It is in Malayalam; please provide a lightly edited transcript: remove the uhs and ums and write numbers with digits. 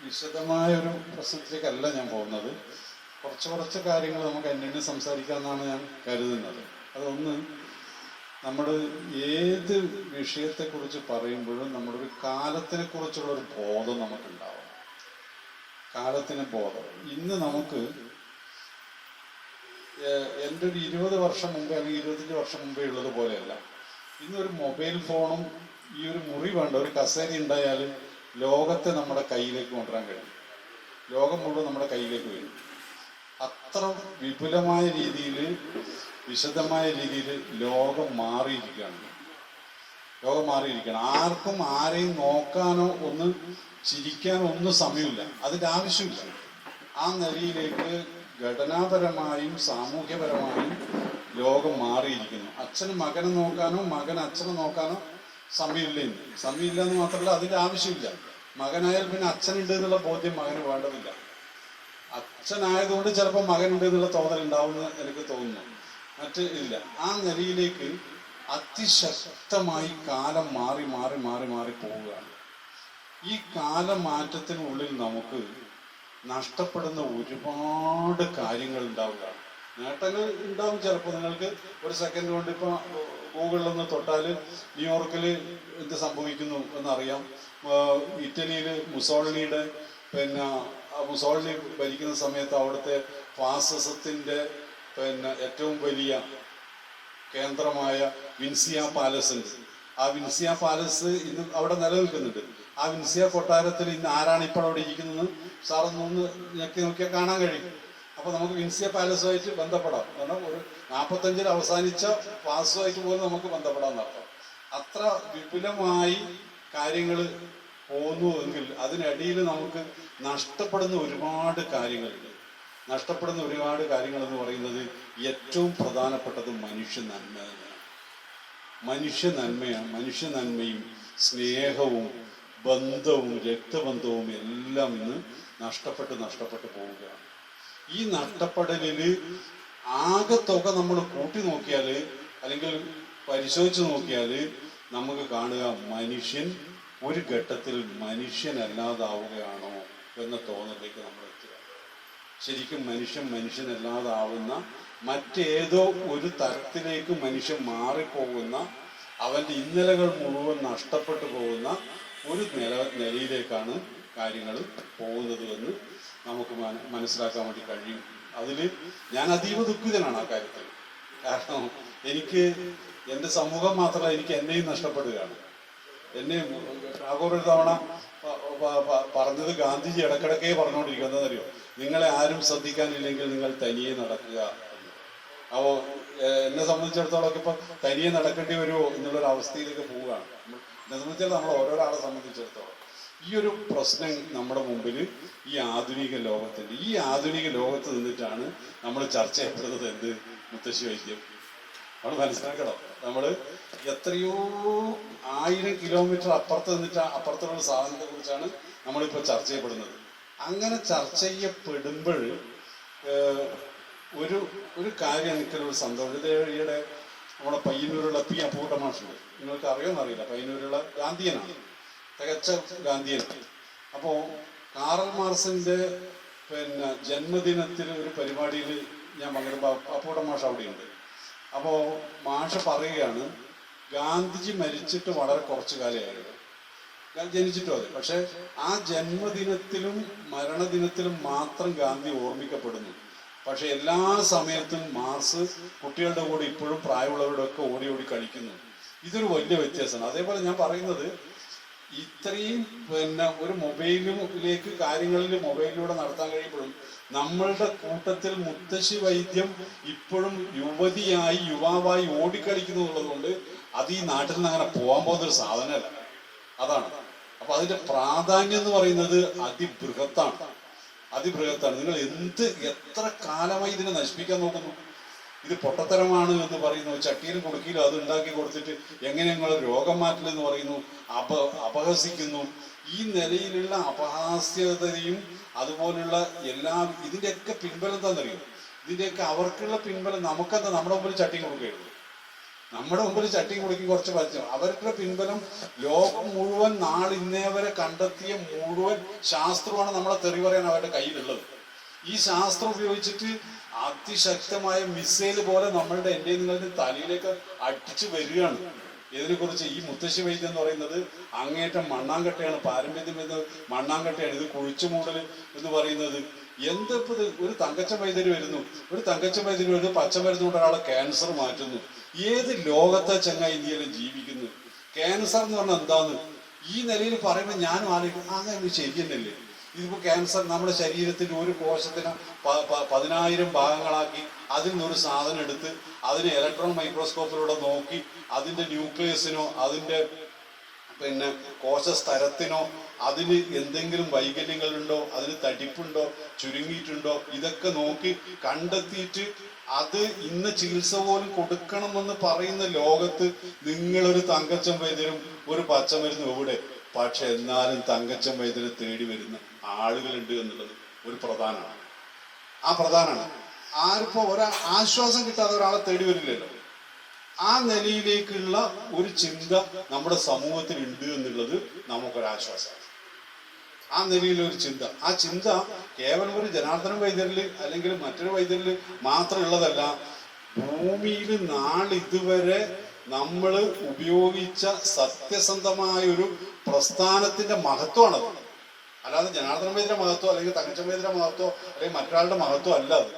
വിശദമായൊരു പ്രശ്നത്തിലേക്കല്ല ഞാൻ പോകുന്നത്. കുറച്ച് കാര്യങ്ങൾ നമുക്ക് അന്യോന്യം സംസാരിക്കാമെന്നാണ് ഞാൻ കരുതുന്നത്. അതൊന്ന്, നമ്മൾ ഏത് വിഷയത്തെക്കുറിച്ച് പറയുമ്പോഴും നമ്മുടെ ഒരു കാലത്തിനെ കുറിച്ചുള്ളൊരു ബോധം നമുക്കുണ്ടാവും. കാലത്തിന് ബോധം. ഇന്ന് നമുക്ക് എൻ്റെ ഒരു 20 വർഷം മുമ്പേ അല്ലെങ്കിൽ 25 വർഷം മുമ്പേ ഉള്ളത് പോലെയല്ല. ഇന്നൊരു മൊബൈൽ ഫോണും ഈ ഒരു മുറി വേണ്ട ഒരു കസേര ഉണ്ടായാൽ ലോകത്തെ നമ്മുടെ കയ്യിലേക്ക് കൊണ്ടുവരാൻ കഴിയും. ലോകം മുഴുവൻ നമ്മുടെ കയ്യിലേക്ക് വരും. അത്ര വിപുലമായ രീതിയിൽ, വിശദമായ രീതിയിൽ ലോകം മാറിയിരിക്കുകയാണ്. ആർക്കും ആരെയും നോക്കാനോ ഒന്ന് ചിരിക്കാനോ ഒന്നും സമയമില്ല. അതിൻ്റെ ആവശ്യമില്ല. ആ നിലയിലേക്ക് ഘടനാപരമായും സാമൂഹ്യപരമായും ലോകം മാറിയിരിക്കുന്നു. അച്ഛന് മകനെ നോക്കാനോ മകൻ അച്ഛനെ നോക്കാനോ സമയമില്ല എന്ന് മാത്രമല്ല, അതിൻ്റെ ആവശ്യമില്ല. മകനായാൽ പിന്നെ അച്ഛനുണ്ട് എന്നുള്ള ബോധ്യം മകന് വേണ്ടതില്ല. അച്ഛനായതുകൊണ്ട് ചിലപ്പോൾ മകനുണ്ട് എന്നുള്ള തോന്നൽ ഉണ്ടാവുമെന്ന് എനിക്ക് തോന്നുന്നു. മറ്റ് ഇല്ല. ആ നിലയിലേക്ക് അതിശക്തമായി കാലം മാറി മാറി മാറി മാറി പോവുകയാണ്. ഈ കാലമാറ്റത്തിനുള്ളിൽ നമുക്ക് നഷ്ടപ്പെടുന്ന ഒരുപാട് കാര്യങ്ങൾ ഉണ്ടാവുകയാണ്. നേട്ടങ്ങൾ ഉണ്ടാവും. ചിലപ്പോൾ നിങ്ങൾക്ക് ഒരു സെക്കൻഡ് കൊണ്ട് ഇപ്പോൾ ഗൂഗിളിലൊന്ന് തൊട്ടാൽ ന്യൂയോർക്കിൽ എന്ത് സംഭവിക്കുന്നു എന്നറിയാം. ഇറ്റലിയിൽ മുസോളിനിയുടെ മുസോളിനി ഭരിക്കുന്ന സമയത്ത് അവിടുത്തെ ഫാസിസത്തിൻ്റെ ഏറ്റവും വലിയ കേന്ദ്രമായ വിൻസിയ പാലസ് ഉണ്ട്. ആ വിൻസിയ പാലസ് ഇന്ന് അവിടെ നിലനിൽക്കുന്നുണ്ട്. ആ വിൻസിയ കൊട്ടാരത്തിൽ ഇന്ന് ആരാണ് ഇപ്പോൾ അവിടെ ഇരിക്കുന്നത് സാറൊന്നൊന്ന് ഞെക്കി നോക്കിയാൽ കാണാൻ കഴിയും. അപ്പോൾ നമുക്ക് വിൻസിയ പാലസുമായിട്ട് ബന്ധപ്പെടാം. കാരണം ഒരു 45-ൽ അവസാനിച്ച പാലസുമായിട്ട് പോലും നമുക്ക് ബന്ധപ്പെടാമെന്നർത്ഥം. അത്ര വിപുലമായി കാര്യങ്ങൾ പോകുന്നുവെങ്കിൽ അതിനിടയിൽ നമുക്ക് നഷ്ടപ്പെടുന്ന ഒരുപാട് കാര്യങ്ങളുണ്ട്. എന്ന് പറയുന്നത് ഏറ്റവും പ്രധാനപ്പെട്ടത് മനുഷ്യ നന്മ തന്നെയാണ്. മനുഷ്യ നന്മയും സ്നേഹവും ബന്ധവും രക്തബന്ധവും എല്ലാം ഇന്ന് നഷ്ടപ്പെട്ട് പോവുകയാണ്. ഈ നഷ്ടപ്പെടലിൽ ആകെ തുക നമ്മൾ കൂട്ടി നോക്കിയാൽ അല്ലെങ്കിൽ പരിശോധിച്ച് നോക്കിയാൽ നമുക്ക് കാണുക, മനുഷ്യൻ ഒരു ഘട്ടത്തിൽ മനുഷ്യനല്ലാതാവുകയാണോ എന്ന തോന്നലിലേക്ക് നമ്മൾ എത്തുക. ശരിക്കും മനുഷ്യനല്ലാതാവുന്ന മറ്റേതോ ഒരു തരത്തിലേക്ക് മനുഷ്യൻ മാറിപ്പോകുന്ന, അവൻ്റെ ഇന്നലകൾ മുഴുവൻ നഷ്ടപ്പെട്ടു പോകുന്ന ഒരു നിലയിലേക്കാണ് കാര്യങ്ങൾ പോകുന്നത് എന്ന് നമുക്ക് മനസ്സിലാക്കാൻ വേണ്ടി കഴിയും. അതിൽ ഞാൻ അതീവ ദുഃഖിതനാണ് ആ കാര്യത്തിൽ. കാരണം എനിക്ക് എൻ്റെ സമൂഹം മാത്രമല്ല, എനിക്ക് എന്നെയും നഷ്ടപ്പെടുകയാണ്. എന്നെ ടാഗോർ ഒരു തവണ പറഞ്ഞത്, ഗാന്ധിജി ഇടക്കിടക്കേ പറഞ്ഞുകൊണ്ടിരിക്കുക എന്താണെന്നറിയോ, നിങ്ങളെ ആരും ശ്രദ്ധിക്കാനില്ലെങ്കിൽ നിങ്ങൾ തനിയെ നടക്കുക. അപ്പോൾ എന്നെ സംബന്ധിച്ചിടത്തോളം ഒക്കെ ഇപ്പം തനിയെ നടക്കേണ്ടി വരുമോ എന്നുള്ളൊരു അവസ്ഥയിലേക്ക് പോവുകയാണ്. എന്നെ സംബന്ധിച്ചിടത്തോളം നമ്മൾ ഓരോരാളെ സംബന്ധിച്ചിടത്തോളം ഈ ഒരു പ്രശ്നം നമ്മുടെ മുമ്പിൽ ഈ ആധുനിക ലോകത്ത് നിന്നിട്ടാണ് നമ്മൾ ചർച്ച ചെയ്യപ്പെടുന്നത്. എന്ത് മുത്തശ്ശി വൈദ്യം നമ്മൾ മനസ്സിലാക്കണം. നമ്മൾ എത്രയോ 1000 കിലോമീറ്റർ അപ്പുറത്ത് നിന്നിട്ട് അപ്പുറത്തുള്ള സാധനത്തെ കുറിച്ചാണ് നമ്മളിപ്പോൾ ചർച്ച ചെയ്യപ്പെടുന്നത്. അങ്ങനെ ചർച്ച ചെയ്യപ്പെടുമ്പോൾ ഒരു കാര്യം എനിക്കൊരു സന്തോഷം. ഈയിടെ നമ്മുടെ പയ്യന്നൂരുള്ള പി അപ്പൂട്ട മാഷുണ്ട്. നിങ്ങൾക്ക് അറിയുമെന്നറിയില്ല. പയ്യന്നൂരുള്ള ഗാന്ധിയനാണ്, തികച്ച ഗാന്ധിയനാണ്. അപ്പോൾ കാറൽ മാർക്സിന്റെ ജന്മദിനത്തിൽ ഒരു പരിപാടിയിൽ ഞാൻ പങ്കെടുപ്പോൾ അപ്പൂട്ട മാഷ് അവിടെയുണ്ട്. അപ്പോൾ മാഷ് പറയുകയാണ്, ഗാന്ധിജി മരിച്ചിട്ട് വളരെ കുറച്ചു കാലമായിരുന്നു, ജനിച്ചിട്ടും അതെ. പക്ഷെ ആ ജന്മദിനത്തിലും മരണദിനത്തിലും മാത്രം ഗാന്ധി ഓർമ്മിക്കപ്പെടുന്നു. പക്ഷെ എല്ലാ സമയത്തും മാർക്സ് കുട്ടികളുടെ കൂടെ ഇപ്പോഴും പ്രായമുള്ളവരുടെ ഒക്കെ ഓടി കളിക്കുന്നു. ഇതൊരു വലിയ വ്യത്യാസമാണ്. അതേപോലെ ഞാൻ പറയുന്നത്, ഇത്രയും ഒരു മൊബൈലിലേക്ക് മൊബൈലിലൂടെ നടത്താൻ കഴിയുമ്പോഴും നമ്മളുടെ കൂട്ടത്തിൽ മുത്തശ്ശി വൈദ്യം ഇപ്പോഴും യുവാവായി ഓടിക്കളിക്കുന്നു എന്നുള്ളത് കൊണ്ട് അത് ഈ നാട്ടിൽ നിന്ന് അങ്ങനെ പോകാൻ പോകുന്നൊരു സാധനമല്ല. അതാണ്. അപ്പൊ അതിന്റെ പ്രാധാന്യം എന്ന് പറയുന്നത് അതിബൃഹത്താണ്. നിങ്ങൾ എത്ര കാലമായി ഇതിനെ നശിപ്പിക്കാൻ നോക്കുന്നു. ഇത് പൊട്ടത്തരമാണ് എന്ന് പറയുന്നു. ചട്ടിയിലും കുടുക്കിയിലും അത് ഉണ്ടാക്കി കൊടുത്തിട്ട് എങ്ങനെ നിങ്ങൾ രോഗം മാറ്റില്ലെന്ന് പറയുന്നു, അപഹസിക്കുന്നു. ഈ നിലയിലുള്ള അപഹാസ്യതയും അതുപോലുള്ള ഇതിന്റെയൊക്കെ പിൻബലം എന്താണെന്നറിയോ? ഇതിന്റെയൊക്കെ അവർക്കുള്ള പിൻബലം നമുക്കെന്താ, നമ്മുടെ മുമ്പിൽ ചട്ടി കൊടുക്കുകയുള്ളൂ. നമ്മുടെ മുമ്പിൽ ചട്ടിയും കുടിക്കും കുറച്ച് പരസ്യം. അവരുടെ പിൻബലം ലോകം മുഴുവൻ നാളിന്നേ വരെ കണ്ടെത്തിയ മുഴുവൻ ശാസ്ത്രമാണ് നമ്മളെ തെറി പറയാൻ അവരുടെ കയ്യിലുള്ളത്. ഈ ശാസ്ത്രം ഉപയോഗിച്ചിട്ട് അതിശക്തമായ മിസൈൽ പോലെ നമ്മളുടെ എൻ്റെ നിങ്ങളുടെ തലയിലേക്ക് അടിച്ചു വരികയാണ്. ഇതിനെക്കുറിച്ച് ഈ മുത്തശ്ശി വൈദ്യം എന്ന് പറയുന്നത് അങ്ങേറ്റം മണ്ണാങ്കട്ടയാണ്, പാരമ്പര്യം എന്ന് മണ്ണാങ്കട്ടയാണ്. ഇത് കുഴിച്ചുമൂടൽ എന്ന് പറയുന്നത് എന്തിപ്പോ ഒരു തങ്കച്ച വൈദ്യര് വരുന്നു, ഒരു തങ്കച്ച വൈദ്യര് വരുന്നു, പച്ചമരുന്ന് കൊണ്ട് ഒരാളെ ക്യാൻസർ മാറ്റുന്നു. ഏത് ലോകത്തെ ചങ്ങായി ഇന്ത്യയിലും ജീവിക്കുന്നു? ക്യാൻസർ എന്ന് പറഞ്ഞാൽ എന്താന്ന് ഈ നിലയിൽ പറയുമ്പോൾ ഞാനും ആലോചിക്കും, അങ്ങനെ ശരിയെന്നല്ലേ? ഇതിപ്പോ ക്യാൻസർ നമ്മുടെ ശരീരത്തിൽ ഒരു കോശത്തിന് 10,000 ഭാഗങ്ങളാക്കി അതിൽ നിന്നൊരു സാധനം എടുത്ത് അതിന് ഇലക്ട്രോൺ മൈക്രോസ്കോപ്പിലൂടെ നോക്കി അതിന്റെ ന്യൂക്ലിയസിനോ അതിന്റെ പിന്നെ കോശസ്തരത്തിനോ അതിന് എന്തെങ്കിലും വൈകല്യങ്ങളുണ്ടോ, അതിന് തടിപ്പുണ്ടോ, ചുരുങ്ങിയിട്ടുണ്ടോ, ഇതൊക്കെ നോക്കി കണ്ടെത്തിയിട്ട് അത് ഇന്ന ചികിത്സ പോലും കൊടുക്കണമെന്ന് പറയുന്ന ലോകത്ത് നിങ്ങളൊരു തങ്കച്ചൻ വൈദ്യരും ഒരു പച്ചമരുന്നും എവിടെ? പക്ഷെ എന്നാലും തങ്കച്ചൻ വൈദ്യരെ തേടി വരുന്ന ആളുകളുണ്ട് എന്നുള്ളത് ഒരു പ്രധാനമാണ്. ആ പ്രധാനമാണ്. ആർപ്പോ ആശ്വാസം കിട്ടാതെ ഒരാളെ തേടി വരില്ലല്ലോ. ആ നിലയിലേക്കുള്ള ഒരു ചിന്ത നമ്മുടെ സമൂഹത്തിൽ ഉണ്ട് എന്നുള്ളത് നമുക്കൊരാശ്വാസമാണ്. ആ നിലയിലൊരു ചിന്ത, ആ ചിന്ത കേവലം ഒരു ജനാർദ്ദന വൈദ്യരിൽ അല്ലെങ്കിൽ മറ്റൊരു വൈദ്യരിൽ മാത്രമുള്ളതല്ല. ഭൂമിയിൽ നാളിതുവരെ നമ്മൾ ഉപയോഗിച്ച സത്യസന്ധമായൊരു പ്രസ്ഥാനത്തിന്റെ മഹത്വമാണത്. അല്ലാതെ ജനാർദ്ദന വൈദ്യരുടെ മഹത്വം അല്ലെങ്കിൽ തങ്കച്ചൻ വൈദ്യരുടെ മഹത്വം അല്ലെങ്കിൽ മറ്റൊരാളുടെ മഹത്വം അല്ല അത്.